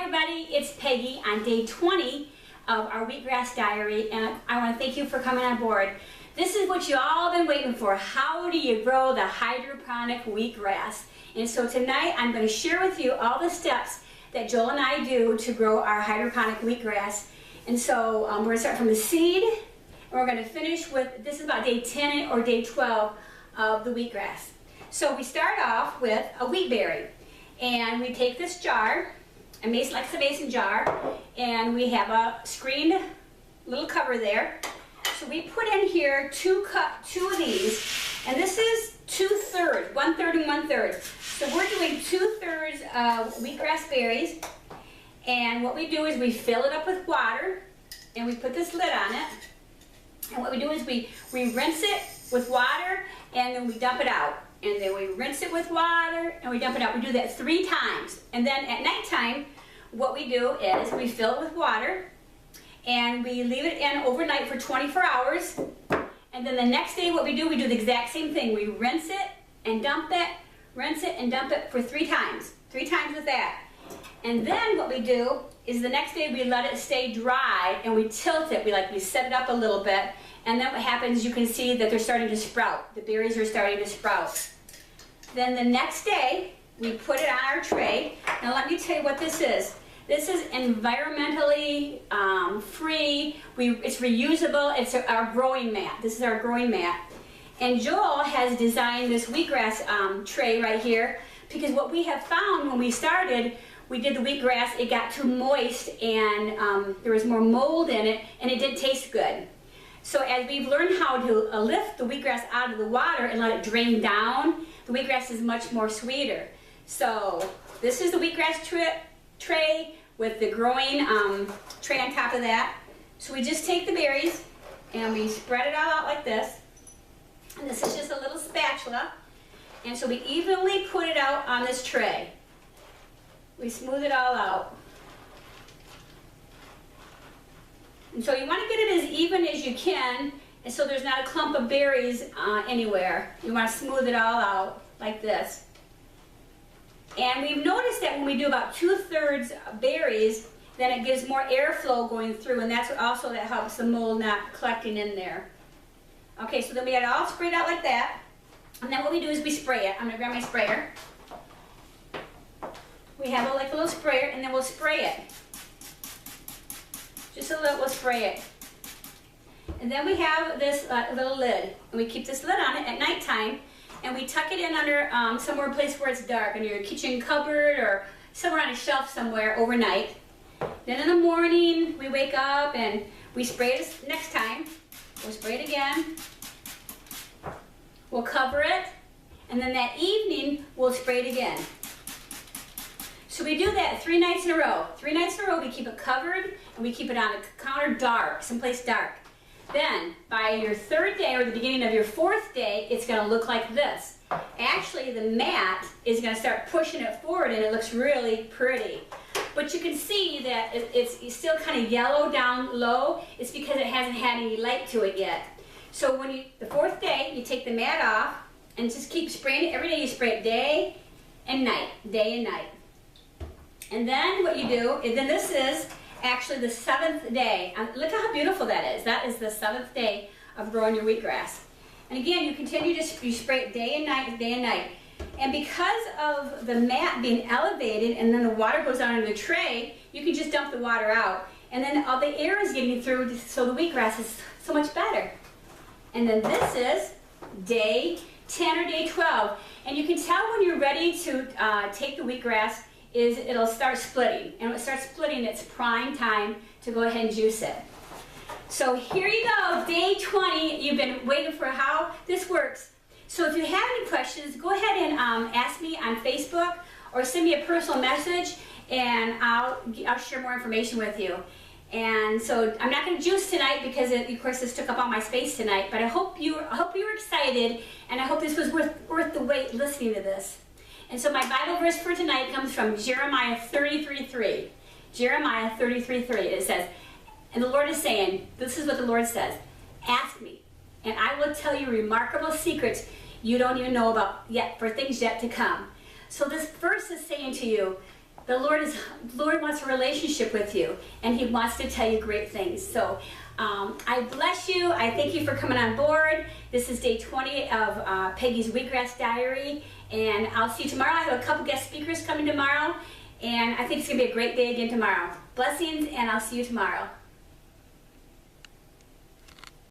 everybody, it's Peggy on day 20 of our Wheatgrass Diary, and I want to thank you for coming on board. This is what you all been waiting for. How do you grow the hydroponic wheatgrass? And so tonight I'm going to share with you all the steps that Joel and I do to grow our hydroponic wheatgrass. And so we're going to start from the seed, and we're going to finish with, this is about day 10 or day 12 of the wheatgrass. So we start off with a wheat berry. And we take this jar, a mason jar, and we have a screened little cover there. So we put in here two of these, and this is 2/3, 1/3 and 1/3. So we're doing 2/3 of wheatgrass berries, and what we do is we fill it up with water, and we put this lid on it. And what we do is we rinse it with water, and then we dump it out. And then we rinse it with water and we dump it out. We do that 3 times. And then at nighttime, what we do is we fill it with water and we leave it in overnight for 24 hours. And then the next day, what we do the exact same thing. We rinse it and dump it, rinse it and dump it for 3 times. 3 times with that. And then what we do is the next day we let it stay dry and we tilt it. We set it up a little bit. And then what happens, you can see that they're starting to sprout. The berries are starting to sprout. Then the next day, we put it on our tray. Now let me tell you what this is. This is environmentally free. It's reusable. It's our growing mat. This is our growing mat. And Joel has designed this wheatgrass tray right here because what we have found when we started, we did the wheatgrass, it got too moist and there was more mold in it and it didn't taste good. So as we've learned how to lift the wheatgrass out of the water and let it drain down, the wheatgrass is much more sweeter. So this is the wheatgrass tray with the growing tray on top of that. So we just take the berries and we spread it all out like this. And this is just a little spatula. And so we evenly put it out on this tray. We smooth it all out. And so you want to get it as even as you can, and so there's not a clump of berries anywhere. You want to smooth it all out like this. And we've noticed that when we do about 2/3 berries, then it gives more airflow going through, and that's what also that helps the mold not collecting in there. Okay, so then we got it all sprayed out like that. And then what we do is we spray it. I'm going to grab my sprayer. We have like a little sprayer, and then we'll spray it. Just a little, we'll spray it. And then we have this little lid, and we keep this lid on it at nighttime, and we tuck it in under somewhere, a place where it's dark, under your kitchen cupboard or somewhere on a shelf somewhere overnight. Then in the morning, we wake up and we spray it next time. We'll spray it again. We'll cover it, and then that evening, we'll spray it again. So we do that 3 nights in a row. 3 nights in a row, we keep it covered and we keep it on a counter dark, someplace dark. Then, by your 3rd day or the beginning of your 4th day, it's going to look like this. Actually, the mat is going to start pushing it forward and it looks really pretty. But you can see that it's still kind of yellow down low. It's because it hasn't had any light to it yet. So when the 4th day, you take the mat off and just keep spraying it. Every day you spray it day and night, day and night. And then what you do, and then this is actually the 7th day. Look how beautiful that is. That is the 7th day of growing your wheatgrass. And again, you continue to spray it day and night, day and night. And because of the mat being elevated and then the water goes down into the tray, you can just dump the water out. And then all the air is getting through, so the wheatgrass is so much better. And then this is day 10 or day 12. And you can tell when you're ready to take the wheatgrass is it'll start splitting. And when it starts splitting, it's prime time to go ahead and juice it. So here you go, day 20. You've been waiting for how this works. So if you have any questions, go ahead and ask me on Facebook or send me a personal message and I'll share more information with you. And so I'm not going to juice tonight because of course this took up all my space tonight, but I hope you were excited and I hope this was worth the wait listening to this. And so my Bible verse for tonight comes from Jeremiah 33:3. Jeremiah 33:3. It says, and the Lord is saying, this is what the Lord says, ask me, and I will tell you remarkable secrets you don't even know about yet, for things yet to come. So this verse is saying to you, The Lord wants a relationship with you, and He wants to tell you great things. So I bless you. I thank you for coming on board. This is day 20 of Peggy's Wheatgrass Diary, and I'll see you tomorrow. I have a couple guest speakers coming tomorrow, and I think it's going to be a great day again tomorrow. Blessings, and I'll see you tomorrow.